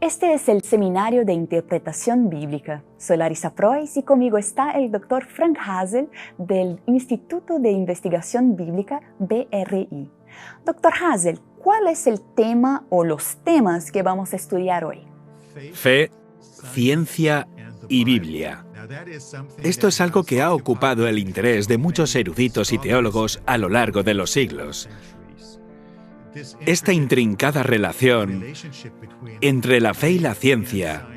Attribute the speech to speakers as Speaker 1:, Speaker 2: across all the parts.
Speaker 1: Este es el Seminario de Interpretación Bíblica. Soy Larissa Preuss y conmigo está el Dr. Frank Hazel del Instituto de Investigación Bíblica BRI. Dr. Hazel, ¿cuál es el tema o los temas que vamos a estudiar hoy?
Speaker 2: Fe, ciencia y Biblia. Esto es algo que ha ocupado el interés de muchos eruditos y teólogos a lo largo de los siglos. Esta intrincada relación entre la fe y la ciencia,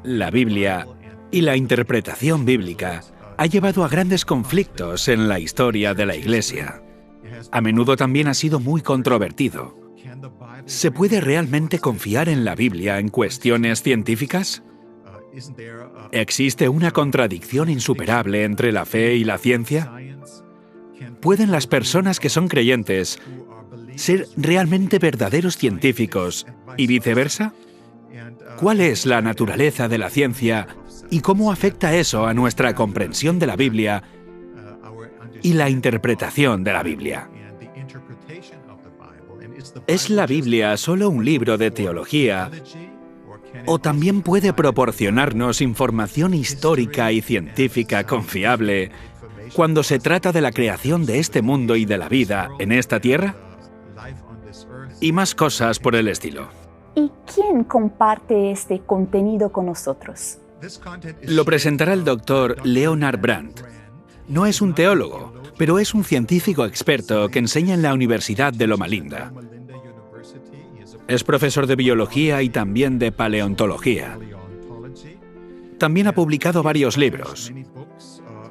Speaker 2: la Biblia y la interpretación bíblica ha llevado a grandes conflictos en la historia de la Iglesia. A menudo también ha sido muy controvertido. ¿Se puede realmente confiar en la Biblia en cuestiones científicas? ¿Existe una contradicción insuperable entre la fe y la ciencia? ¿Pueden las personas que son creyentes ser realmente verdaderos científicos y viceversa? ¿Cuál es la naturaleza de la ciencia y cómo afecta eso a nuestra comprensión de la Biblia y la interpretación de la Biblia? ¿Es la Biblia solo un libro de teología o también puede proporcionarnos información histórica y científica confiable cuando se trata de la creación de este mundo y de la vida en esta tierra? Y más cosas por el estilo.
Speaker 1: ¿Y quién comparte este contenido con nosotros?
Speaker 2: Lo presentará el Dr. Leonard Brandt. No es un teólogo, pero es un científico experto que enseña en la Universidad de Loma Linda. Es profesor de biología y también de paleontología. También ha publicado varios libros,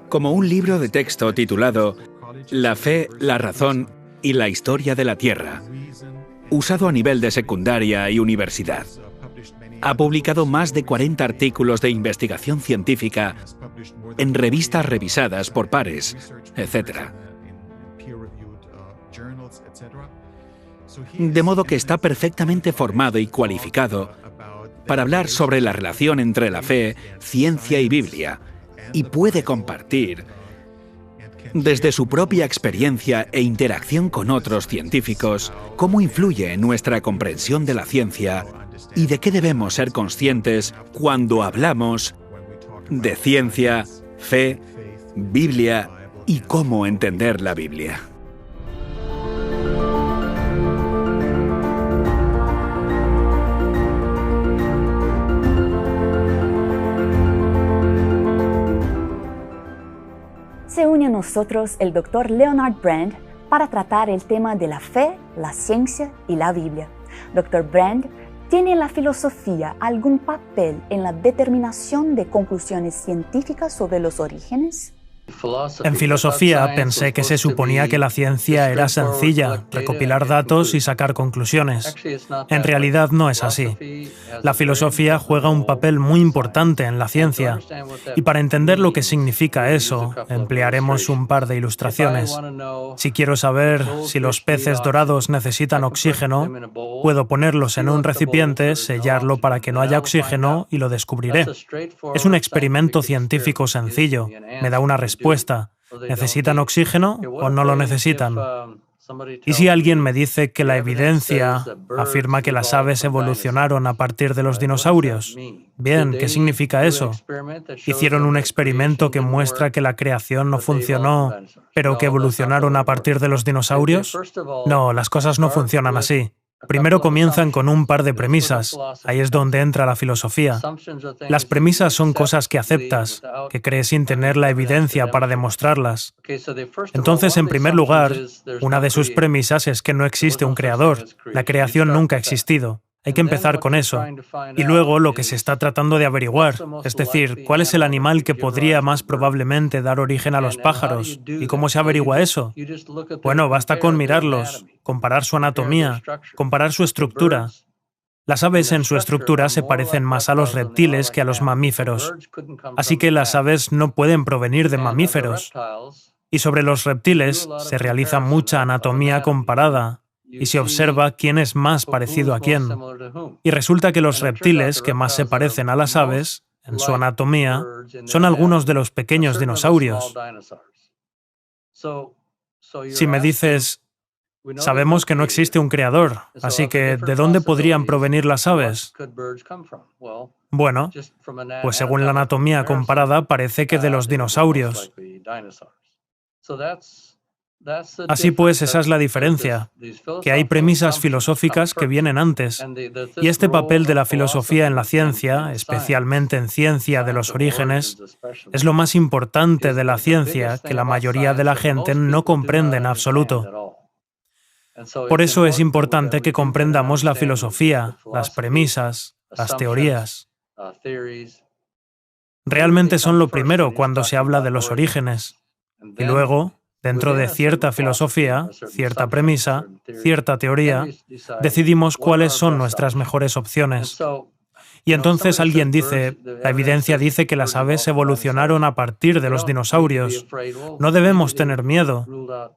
Speaker 2: como un libro de texto titulado La fe, la razón y la historia de la Tierra, usado a nivel de secundaria y universidad. Ha publicado más de 40 artículos de investigación científica en revistas revisadas por pares, etc. De modo que está perfectamente formado y cualificado para hablar sobre la relación entre la fe, ciencia y Biblia, y puede compartir, desde su propia experiencia e interacción con otros científicos, cómo influye en nuestra comprensión de la ciencia y de qué debemos ser conscientes cuando hablamos de ciencia, fe, Biblia y cómo entender la Biblia.
Speaker 1: Se une a nosotros el Dr. Leonard Brandt para tratar el tema de la fe, la ciencia y la Biblia. Dr. Brandt, ¿tiene la filosofía algún papel en la determinación de conclusiones científicas sobre los orígenes?
Speaker 3: En filosofía pensé que se suponía que la ciencia era sencilla, recopilar datos y sacar conclusiones. En realidad no es así. La filosofía juega un papel muy importante en la ciencia. Y para entender lo que significa eso, emplearemos un par de ilustraciones. Si quiero saber si los peces dorados necesitan oxígeno, puedo ponerlos en un recipiente, sellarlo para que no haya oxígeno y lo descubriré. Es un experimento científico sencillo. Me da una respuesta. ¿Necesitan oxígeno o no lo necesitan? ¿Y si alguien me dice que la evidencia afirma que las aves evolucionaron a partir de los dinosaurios? Bien, ¿qué significa eso? ¿Hicieron un experimento que muestra que la creación no funcionó, pero que evolucionaron a partir de los dinosaurios? No, las cosas no funcionan así. Primero comienzan con un par de premisas. Ahí es donde entra la filosofía. Las premisas son cosas que aceptas, que crees sin tener la evidencia para demostrarlas. Entonces, en primer lugar, una de sus premisas es que no existe un creador. La creación nunca ha existido. Hay que empezar con eso. Y luego lo que se está tratando de averiguar, es decir, ¿cuál es el animal que podría más probablemente dar origen a los pájaros? ¿Y cómo se averigua eso? Bueno, basta con mirarlos, comparar su anatomía, comparar su estructura. Las aves en su estructura se parecen más a los reptiles que a los mamíferos. Así que las aves no pueden provenir de mamíferos. Y sobre los reptiles se realiza mucha anatomía comparada. Y se observa quién es más parecido a quién. Y resulta que los reptiles que más se parecen a las aves, en su anatomía, son algunos de los pequeños dinosaurios. Si me dices, Sabemos que no existe un creador, así que ¿de dónde podrían provenir las aves? Bueno, pues según la anatomía comparada parece que de los dinosaurios. Así pues, esa es la diferencia, que hay premisas filosóficas que vienen antes, y este papel de la filosofía en la ciencia, especialmente en ciencia de los orígenes, es lo más importante de la ciencia que la mayoría de la gente no comprende en absoluto. Por eso es importante que comprendamos la filosofía, las premisas, las teorías. Realmente son lo primero cuando se habla de los orígenes, y luego, dentro de cierta filosofía, cierta premisa, cierta teoría, decidimos cuáles son nuestras mejores opciones. Y entonces alguien dice, la evidencia dice que las aves evolucionaron a partir de los dinosaurios. No debemos tener miedo.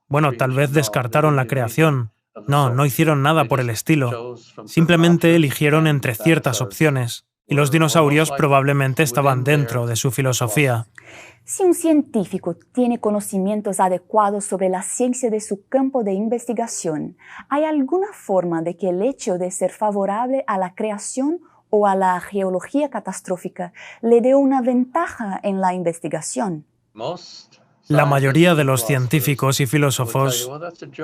Speaker 3: Bueno, tal vez descartaron la creación. No hicieron nada por el estilo. Simplemente eligieron entre ciertas opciones. Y los dinosaurios probablemente estaban dentro de su filosofía.
Speaker 1: Si un científico tiene conocimientos adecuados sobre la ciencia de su campo de investigación, ¿hay alguna forma de que el hecho de ser favorable a la creación o a la geología catastrófica le dé una ventaja en la investigación?
Speaker 3: La mayoría de los científicos y filósofos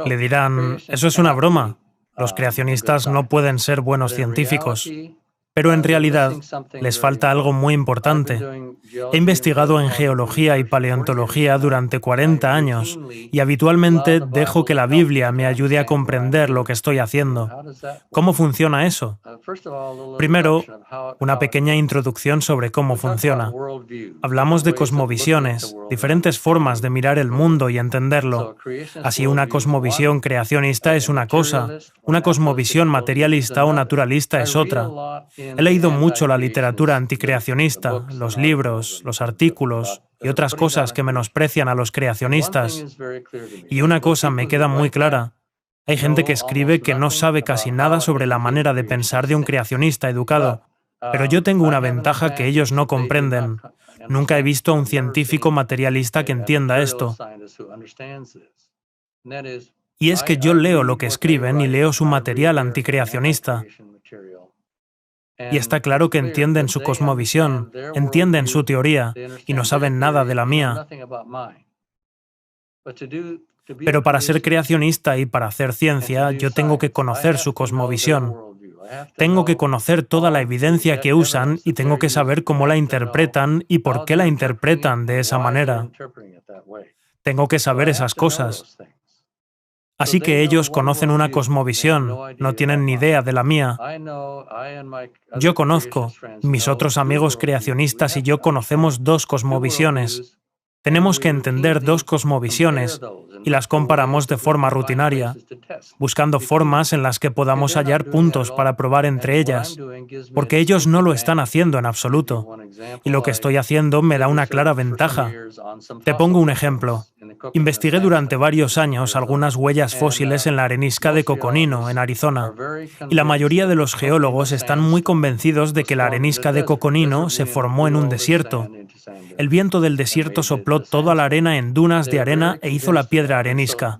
Speaker 3: le dirán, eso es una broma, los creacionistas no pueden ser buenos científicos. Pero en realidad les falta algo muy importante. He investigado en geología y paleontología durante 40 años y habitualmente dejo que la Biblia me ayude a comprender lo que estoy haciendo. ¿Cómo funciona eso? Primero, una pequeña introducción sobre cómo funciona. Hablamos de cosmovisiones, diferentes formas de mirar el mundo y entenderlo. Así, una cosmovisión creacionista es una cosa, una cosmovisión materialista o naturalista es otra. He leído mucho la literatura anticreacionista, los libros, los artículos y otras cosas que menosprecian a los creacionistas. Y una cosa me queda muy clara. Hay gente que escribe que no sabe casi nada sobre la manera de pensar de un creacionista educado. Pero yo tengo una ventaja que ellos no comprenden. Nunca he visto a un científico materialista que entienda esto. Y es que yo leo lo que escriben y leo su material anticreacionista. Y está claro que entienden su cosmovisión, entienden su teoría y no saben nada de la mía. Pero para ser creacionista y para hacer ciencia, yo tengo que conocer su cosmovisión. Tengo que conocer toda la evidencia que usan y tengo que saber cómo la interpretan y por qué la interpretan de esa manera. Tengo que saber esas cosas. Así que ellos conocen una cosmovisión, no tienen ni idea de la mía. Yo conozco, mis otros amigos creacionistas y yo conocemos dos cosmovisiones. Tenemos que entender dos cosmovisiones y las comparamos de forma rutinaria, buscando formas en las que podamos hallar puntos para probar entre ellas, porque ellos no lo están haciendo en absoluto, y lo que estoy haciendo me da una clara ventaja. Te pongo un ejemplo. Investigué durante varios años algunas huellas fósiles en la arenisca de Coconino, en Arizona, y la mayoría de los geólogos están muy convencidos de que la arenisca de Coconino se formó en un desierto. El viento del desierto sopló toda la arena en dunas de arena e hizo la piedra arenisca.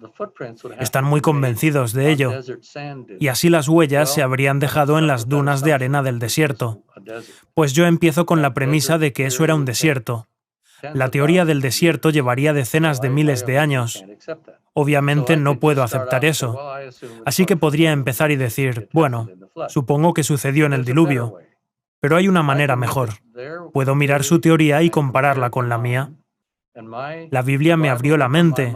Speaker 3: Están muy convencidos de ello. Y así las huellas se habrían dejado en las dunas de arena del desierto. Pues yo empiezo con la premisa de que eso era un desierto. La teoría del desierto llevaría decenas de miles de años. Obviamente no puedo aceptar eso. Así que podría empezar y decir, bueno, supongo que sucedió en el diluvio. Pero hay una manera mejor. Puedo mirar su teoría y compararla con la mía. La Biblia me abrió la mente,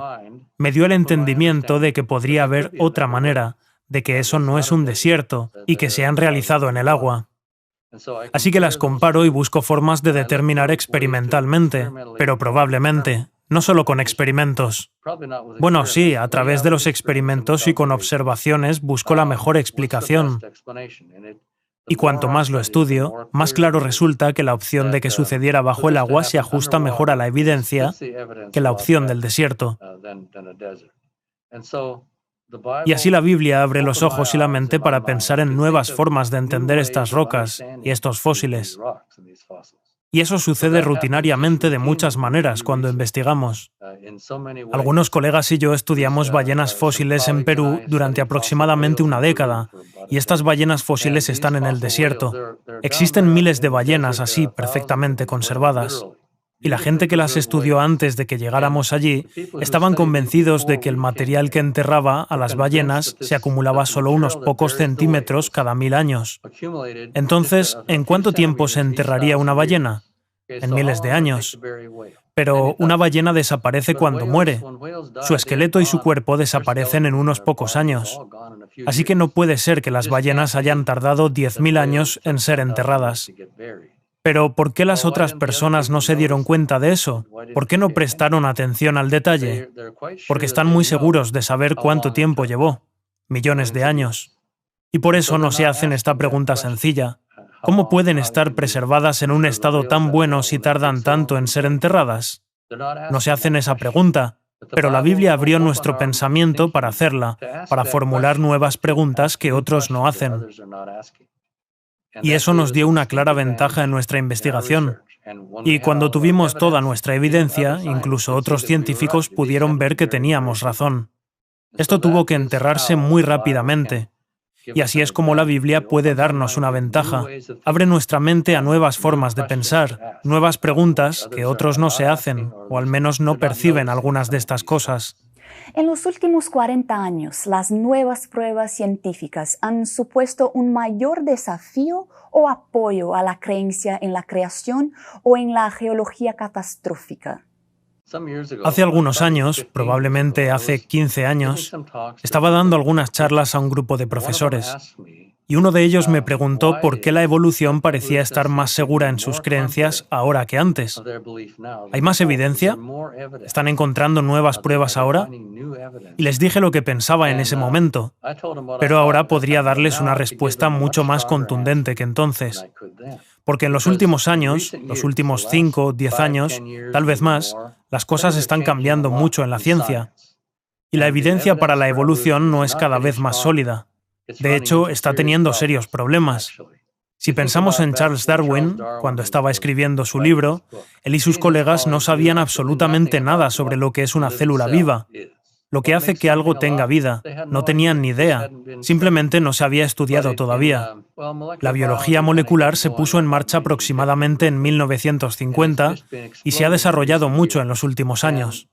Speaker 3: me dio el entendimiento de que podría haber otra manera, de que eso no es un desierto y que se han realizado en el agua. Así que las comparo y busco formas de determinar experimentalmente, pero probablemente, no solo con experimentos. Bueno, sí, a través de los experimentos y con observaciones busco la mejor explicación. Y cuanto más lo estudio, más claro resulta que la opción de que sucediera bajo el agua se ajusta mejor a la evidencia que la opción del desierto. Y así la Biblia abre los ojos y la mente para pensar en nuevas formas de entender estas rocas y estos fósiles. Y eso sucede rutinariamente de muchas maneras cuando investigamos. Algunos colegas y yo estudiamos ballenas fósiles en Perú durante aproximadamente una década, y estas ballenas fósiles están en el desierto. Existen miles de ballenas así, perfectamente conservadas. Y la gente que las estudió antes de que llegáramos allí estaban convencidos de que el material que enterraba a las ballenas se acumulaba solo unos pocos centímetros cada 1000 años. Entonces, ¿en cuánto tiempo se enterraría una ballena? En miles de años. Pero una ballena desaparece cuando muere. Su esqueleto y su cuerpo desaparecen en unos pocos años. Así que no puede ser que las ballenas hayan tardado 10.000 años en ser enterradas. Pero ¿por qué las otras personas no se dieron cuenta de eso? ¿Por qué no prestaron atención al detalle? Porque están muy seguros de saber cuánto tiempo llevó. Millones de años. Y por eso no se hacen esta pregunta sencilla. ¿Cómo pueden estar preservadas en un estado tan bueno si tardan tanto en ser enterradas? No se hacen esa pregunta, pero la Biblia abrió nuestro pensamiento para hacerla, para formular nuevas preguntas que otros no hacen. Y eso nos dio una clara ventaja en nuestra investigación. Y cuando tuvimos toda nuestra evidencia, incluso otros científicos pudieron ver que teníamos razón. Esto tuvo que enterrarse muy rápidamente. Y así es como la Biblia puede darnos una ventaja. Abre nuestra mente a nuevas formas de pensar, nuevas preguntas que otros no se hacen, o al menos no perciben algunas de estas cosas.
Speaker 1: En los últimos 40 años, las nuevas pruebas científicas han supuesto un mayor desafío o apoyo a la creencia en la creación o en la geología catastrófica.
Speaker 3: Hace algunos años, probablemente hace 15 años, estaba dando algunas charlas a un grupo de profesores. Y uno de ellos me preguntó por qué la evolución parecía estar más segura en sus creencias ahora que antes. ¿Hay más evidencia? ¿Están encontrando nuevas pruebas ahora? Y les dije lo que pensaba en ese momento, pero ahora podría darles una respuesta mucho más contundente que entonces. Porque en los últimos años, los últimos 5 o 10 años, tal vez más, las cosas están cambiando mucho en la ciencia. Y la evidencia para la evolución no es cada vez más sólida. De hecho, está teniendo serios problemas. Si pensamos en Charles Darwin, cuando estaba escribiendo su libro, él y sus colegas no sabían absolutamente nada sobre lo que es una célula viva, lo que hace que algo tenga vida. No tenían ni idea. Simplemente no se había estudiado todavía. La biología molecular se puso en marcha aproximadamente en 1950 y se ha desarrollado mucho en los últimos años.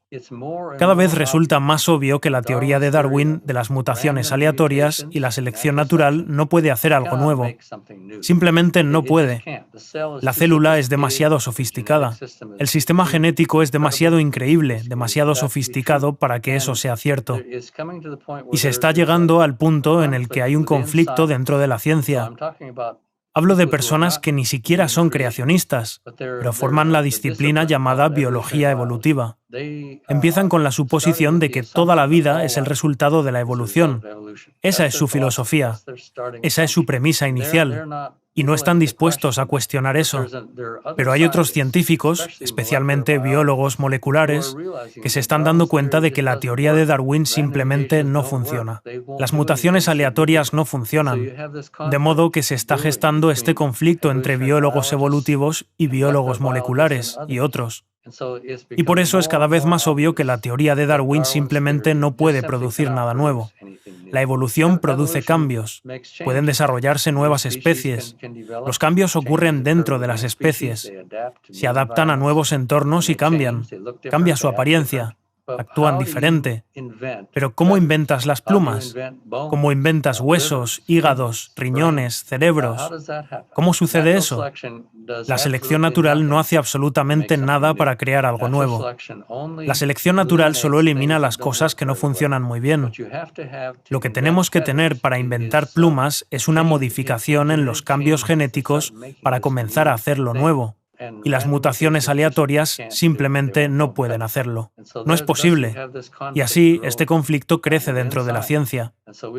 Speaker 3: Cada vez resulta más obvio que la teoría de Darwin de las mutaciones aleatorias y la selección natural no puede hacer algo nuevo. Simplemente no puede. La célula es demasiado sofisticada. El sistema genético es demasiado increíble, demasiado sofisticado para que eso sea cierto. Y se está llegando al punto en el que hay un conflicto dentro de la ciencia. Hablo de personas que ni siquiera son creacionistas, pero forman la disciplina llamada biología evolutiva. Empiezan con la suposición de que toda la vida es el resultado de la evolución. Esa es su filosofía. Esa es su premisa inicial. Y no están dispuestos a cuestionar eso. Pero hay otros científicos, especialmente biólogos moleculares, que se están dando cuenta de que la teoría de Darwin simplemente no funciona. Las mutaciones aleatorias no funcionan. De modo que se está gestando este conflicto entre biólogos evolutivos y biólogos moleculares y otros. Y por eso es cada vez más obvio que la teoría de Darwin simplemente no puede producir nada nuevo. La evolución produce cambios. Pueden desarrollarse nuevas especies. Los cambios ocurren dentro de las especies. Se adaptan a nuevos entornos y cambian. Cambia su apariencia. Actúan diferente. Pero ¿cómo inventas las plumas? ¿Cómo inventas huesos, hígados, riñones, cerebros? ¿Cómo sucede eso? La selección natural no hace absolutamente nada para crear algo nuevo. La selección natural solo elimina las cosas que no funcionan muy bien. Lo que tenemos que tener para inventar plumas es una modificación en los cambios genéticos para comenzar a hacer lo nuevo. Y las mutaciones aleatorias simplemente no pueden hacerlo. No es posible. Y así, este conflicto crece dentro de la ciencia.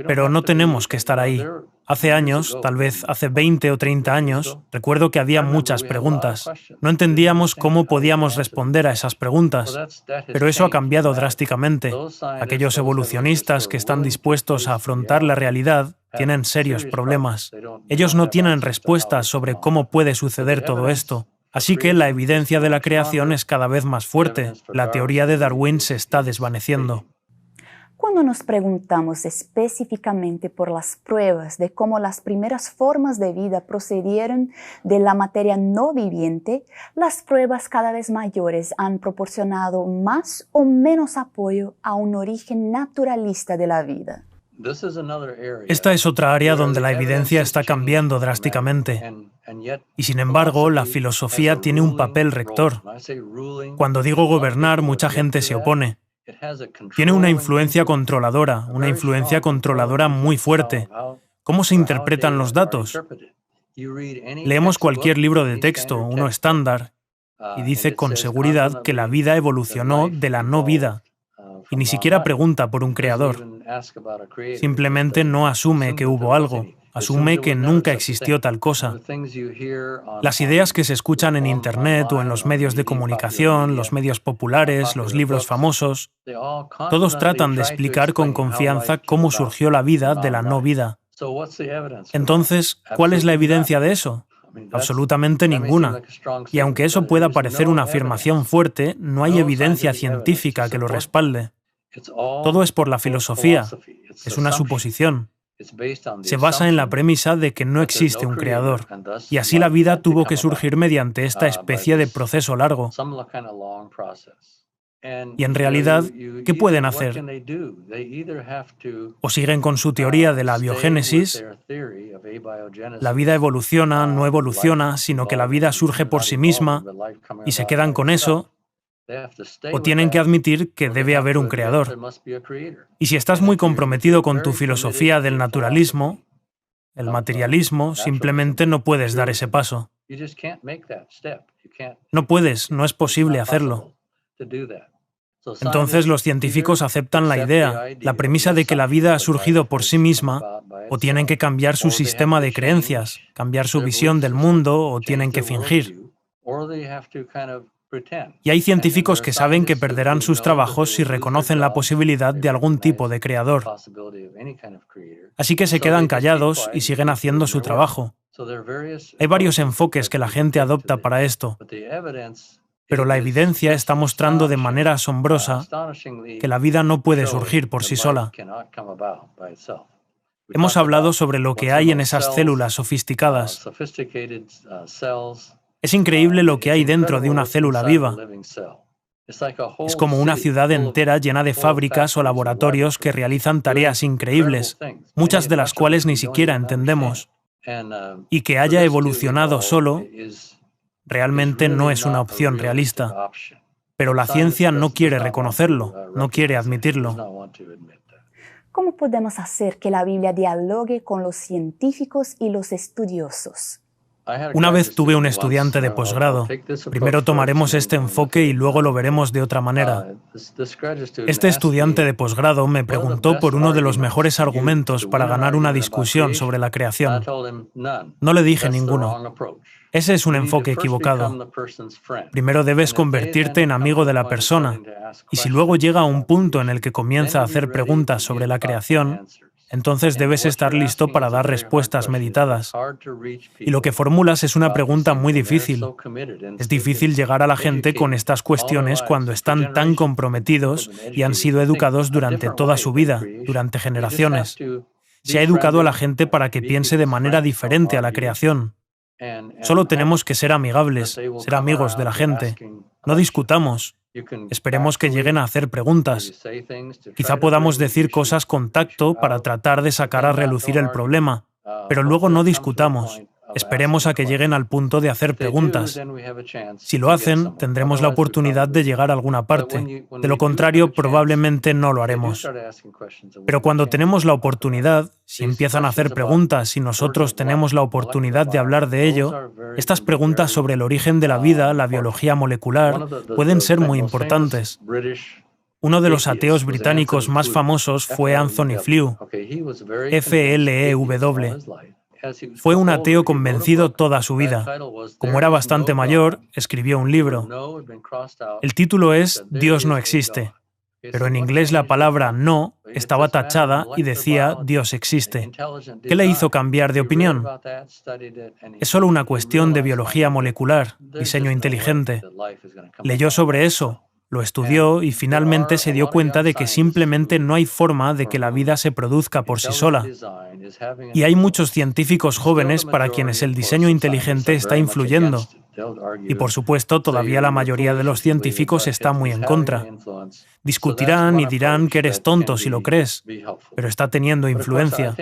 Speaker 3: Pero no tenemos que estar ahí. Hace años, tal vez hace 20 o 30 años, recuerdo que había muchas preguntas. No entendíamos cómo podíamos responder a esas preguntas. Pero eso ha cambiado drásticamente. Aquellos evolucionistas que están dispuestos a afrontar la realidad tienen serios problemas. Ellos no tienen respuestas sobre cómo puede suceder todo esto. Así que la evidencia de la creación es cada vez más fuerte. La teoría de Darwin se está desvaneciendo.
Speaker 1: Cuando nos preguntamos específicamente por las pruebas de cómo las primeras formas de vida procedieron de la materia no viviente, las pruebas cada vez mayores han proporcionado más o menos apoyo a un origen naturalista de la vida.
Speaker 3: Esta es otra área donde la evidencia está cambiando drásticamente. Y sin embargo, la filosofía tiene un papel rector. Cuando digo gobernar, mucha gente se opone. Tiene una influencia controladora muy fuerte. ¿Cómo se interpretan los datos? Leemos cualquier libro de texto, uno estándar, y dice con seguridad que la vida evolucionó de la no vida, y ni siquiera pregunta por un creador. Simplemente no asume que hubo algo, asume que nunca existió tal cosa. Las ideas que se escuchan en Internet o en los medios de comunicación, los medios populares, los libros famosos, todos tratan de explicar con confianza cómo surgió la vida de la no vida. Entonces, ¿cuál es la evidencia de eso? Absolutamente ninguna. Y aunque eso pueda parecer una afirmación fuerte, no hay evidencia científica que lo respalde. Todo es por la filosofía. Es una suposición. Se basa en la premisa de que no existe un creador, y así la vida tuvo que surgir mediante esta especie de proceso largo. Y en realidad, ¿qué pueden hacer? O siguen con su teoría de la biogénesis, la vida evoluciona, no evoluciona, sino que la vida surge por sí misma, y se quedan con eso, o tienen que admitir que debe haber un creador. Y si estás muy comprometido con tu filosofía del naturalismo, el materialismo, simplemente no puedes dar ese paso. No puedes, no es posible hacerlo. Entonces los científicos aceptan la idea, la premisa de que la vida ha surgido por sí misma, o tienen que cambiar su sistema de creencias, cambiar su visión del mundo, o tienen que fingir. Y hay científicos que saben que perderán sus trabajos si reconocen la posibilidad de algún tipo de creador. Así que se quedan callados y siguen haciendo su trabajo. Hay varios enfoques que la gente adopta para esto, pero la evidencia está mostrando de manera asombrosa que la vida no puede surgir por sí sola. Hemos hablado sobre lo que hay en esas células sofisticadas. Es increíble lo que hay dentro de una célula viva. Es como una ciudad entera llena de fábricas o laboratorios que realizan tareas increíbles, muchas de las cuales ni siquiera entendemos. Y que haya evolucionado solo realmente no es una opción realista. Pero la ciencia no quiere reconocerlo, no quiere admitirlo.
Speaker 1: ¿Cómo podemos hacer que la Biblia dialogue con los científicos y los estudiosos?
Speaker 3: Una vez tuve un estudiante de posgrado. Primero tomaremos este enfoque y luego lo veremos de otra manera. Este estudiante de posgrado me preguntó por uno de los mejores argumentos para ganar una discusión sobre la creación. No le dije ninguno. Ese es un enfoque equivocado. Primero debes convertirte en amigo de la persona, y si luego llega a un punto en el que comienza a hacer preguntas sobre la creación, entonces debes estar listo para dar respuestas meditadas. Y lo que formulas es una pregunta muy difícil. Es difícil llegar a la gente con estas cuestiones cuando están tan comprometidos y han sido educados durante toda su vida, durante generaciones. Se ha educado a la gente para que piense de manera diferente a la creación. Solo tenemos que ser amigables, ser amigos de la gente. No discutamos. Esperemos que lleguen a hacer preguntas. Quizá podamos decir cosas con tacto para tratar de sacar a relucir el problema, pero luego no discutamos. Esperemos a que lleguen al punto de hacer preguntas. Si lo hacen, tendremos la oportunidad de llegar a alguna parte. De lo contrario, probablemente no lo haremos. Pero cuando tenemos la oportunidad, si empiezan a hacer preguntas y nosotros tenemos la oportunidad de hablar de ello, estas preguntas sobre el origen de la vida, la biología molecular, pueden ser muy importantes. Uno de los ateos británicos más famosos fue Anthony Flew, F-L-E-W. Fue un ateo convencido toda su vida. Como era bastante mayor, escribió un libro. El título es Dios no existe. pero en inglés la palabra no estaba tachada y decía Dios existe. ¿Qué le hizo cambiar de opinión? Es solo una cuestión de biología molecular, diseño inteligente. Leyó sobre eso, lo estudió y finalmente se dio cuenta de que simplemente no hay forma de que la vida se produzca por sí sola. Y hay muchos científicos jóvenes para quienes el diseño inteligente está influyendo. Y por supuesto, todavía la mayoría de los científicos está muy en contra. Discutirán y dirán que eres tonto si lo crees, pero está teniendo influencia.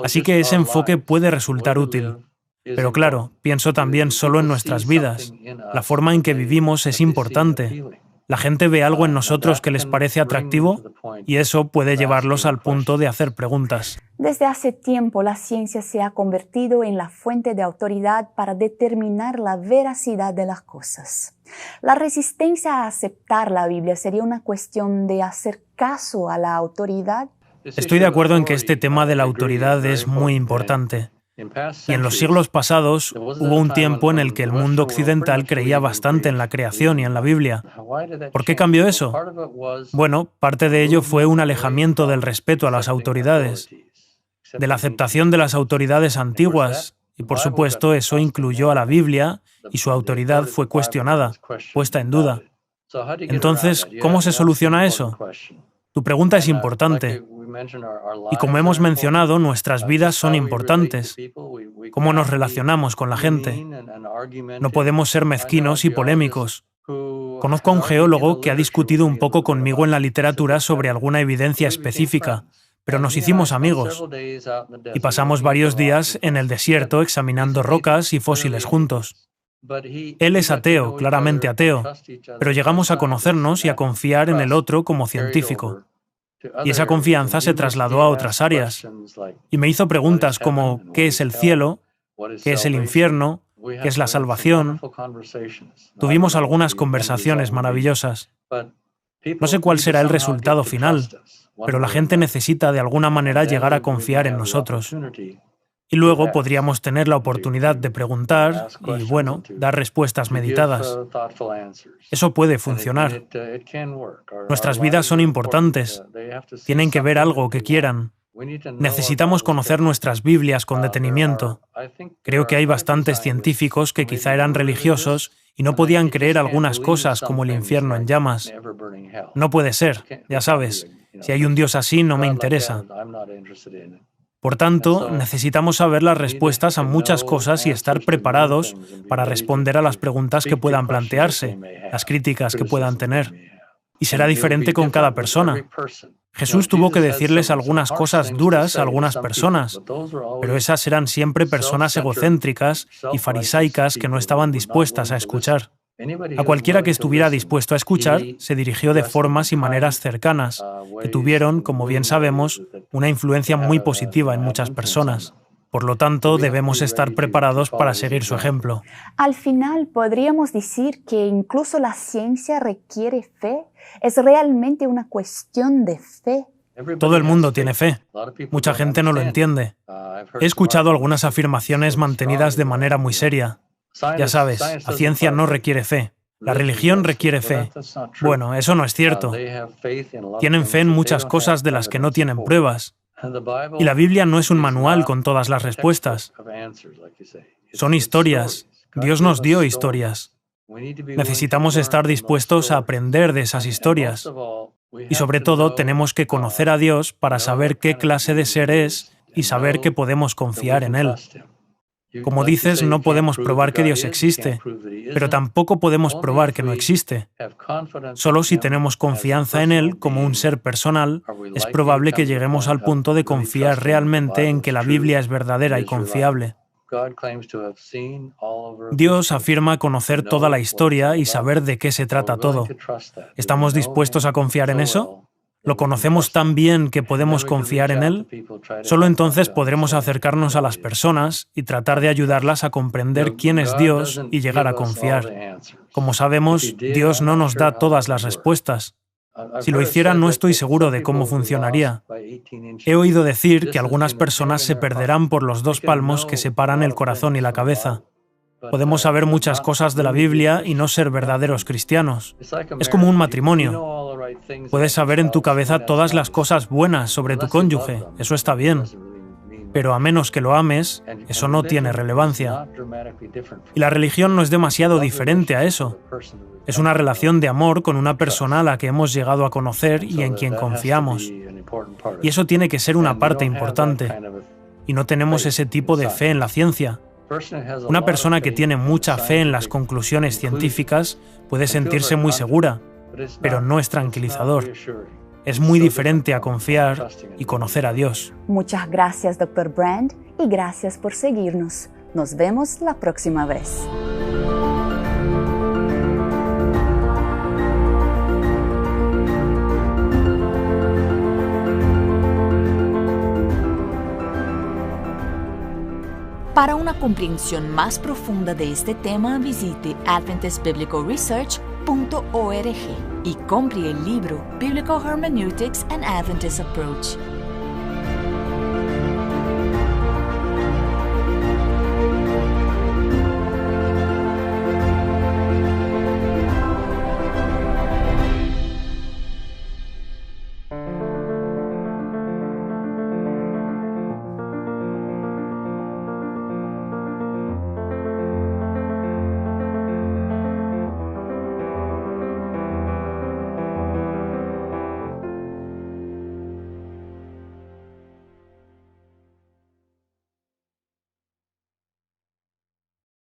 Speaker 3: Así que ese enfoque puede resultar útil. Pero claro, pienso también solo en nuestras vidas. La forma en que vivimos es importante. La gente ve algo en nosotros que les parece atractivo y eso puede llevarlos al punto de hacer preguntas.
Speaker 1: Desde hace tiempo, la ciencia se ha convertido en la fuente de autoridad para determinar la veracidad de las cosas. La resistencia a aceptar la Biblia sería una cuestión de hacer caso a la autoridad.
Speaker 3: Estoy de acuerdo en que este tema de la autoridad es muy importante. Y en los siglos pasados hubo un tiempo en el que el mundo occidental creía bastante en la creación y en la Biblia. ¿Por qué cambió eso? Bueno, parte de ello fue un alejamiento del respeto a las autoridades, de la aceptación de las autoridades antiguas, y por supuesto eso incluyó a la Biblia y su autoridad fue cuestionada, puesta en duda. Entonces, ¿cómo se soluciona eso? Tu pregunta es importante. Y como hemos mencionado, nuestras vidas son importantes. ¿Cómo nos relacionamos con la gente? No podemos ser mezquinos y polémicos. Conozco a un geólogo que ha discutido un poco conmigo en la literatura sobre alguna evidencia específica, pero nos hicimos amigos. Y pasamos varios días en el desierto examinando rocas y fósiles juntos. Él es ateo, claramente ateo, pero llegamos a conocernos y a confiar en el otro como científico. Y esa confianza se trasladó a otras áreas. Y me hizo preguntas como ¿qué es el cielo? ¿Qué es el infierno? ¿Qué es la salvación? Tuvimos algunas conversaciones maravillosas. No sé cuál será el resultado final, pero la gente necesita de alguna manera llegar a confiar en nosotros. Y luego podríamos tener la oportunidad de preguntar y, bueno, dar respuestas meditadas. Eso puede funcionar. Nuestras vidas son importantes. Tienen que ver algo que quieran. Necesitamos conocer nuestras Biblias con detenimiento. Creo que hay bastantes científicos que quizá eran religiosos y no podían creer algunas cosas como el infierno en llamas. No puede ser, ya sabes. Si hay un Dios así, no me interesa. Por tanto, necesitamos saber las respuestas a muchas cosas y estar preparados para responder a las preguntas que puedan plantearse, las críticas que puedan tener. Y será diferente con cada persona. Jesús tuvo que decirles algunas cosas duras a algunas personas, pero esas eran siempre personas egocéntricas y farisaicas que no estaban dispuestas a escuchar. A cualquiera que estuviera dispuesto a escuchar, se dirigió de formas y maneras cercanas, que tuvieron, como bien sabemos, una influencia muy positiva en muchas personas. Por lo tanto, debemos estar preparados para seguir su ejemplo.
Speaker 1: Al final, podríamos decir que incluso la ciencia requiere fe. Es realmente una cuestión de fe.
Speaker 3: Todo el mundo tiene fe. Mucha gente no lo entiende. He escuchado algunas afirmaciones mantenidas de manera muy seria. Ya sabes, la ciencia no requiere fe. La religión requiere fe. Bueno, eso no es cierto. Tienen fe en muchas cosas de las que no tienen pruebas. Y la Biblia no es un manual con todas las respuestas. Son historias. Dios nos dio historias. Necesitamos estar dispuestos a aprender de esas historias. Y sobre todo, tenemos que conocer a Dios para saber qué clase de ser es y saber que podemos confiar en Él. Como dices, no podemos probar que Dios existe, pero tampoco podemos probar que no existe. Solo si tenemos confianza en Él como un ser personal, es probable que lleguemos al punto de confiar realmente en que la Biblia es verdadera y confiable. Dios afirma conocer toda la historia y saber de qué se trata todo. ¿Estamos dispuestos a confiar en eso? ¿Lo conocemos tan bien que podemos confiar en Él? Solo entonces podremos acercarnos a las personas y tratar de ayudarlas a comprender quién es Dios y llegar a confiar. Como sabemos, Dios no nos da todas las respuestas. Si lo hiciera, no estoy seguro de cómo funcionaría. He oído decir que algunas personas se perderán por los 2 palmos que separan el corazón y la cabeza. Podemos saber muchas cosas de la Biblia y no ser verdaderos cristianos. Es como un matrimonio. Puedes saber en tu cabeza todas las cosas buenas sobre tu cónyuge, eso está bien. Pero a menos que lo ames, eso no tiene relevancia. Y la religión no es demasiado diferente a eso. Es una relación de amor con una persona a la que hemos llegado a conocer y en quien confiamos. Y eso tiene que ser una parte importante. Y no tenemos ese tipo de fe en la ciencia. Una persona que tiene mucha fe en las conclusiones científicas puede sentirse muy segura, pero no es tranquilizador. Es muy diferente a confiar y conocer a Dios.
Speaker 1: Muchas gracias, Dr. Brand, y gracias por seguirnos. Nos vemos la próxima vez. Para una comprensión más profunda de este tema, visite adventistbiblicalresearch.org y compre el libro Biblical Hermeneutics and Adventist Approach.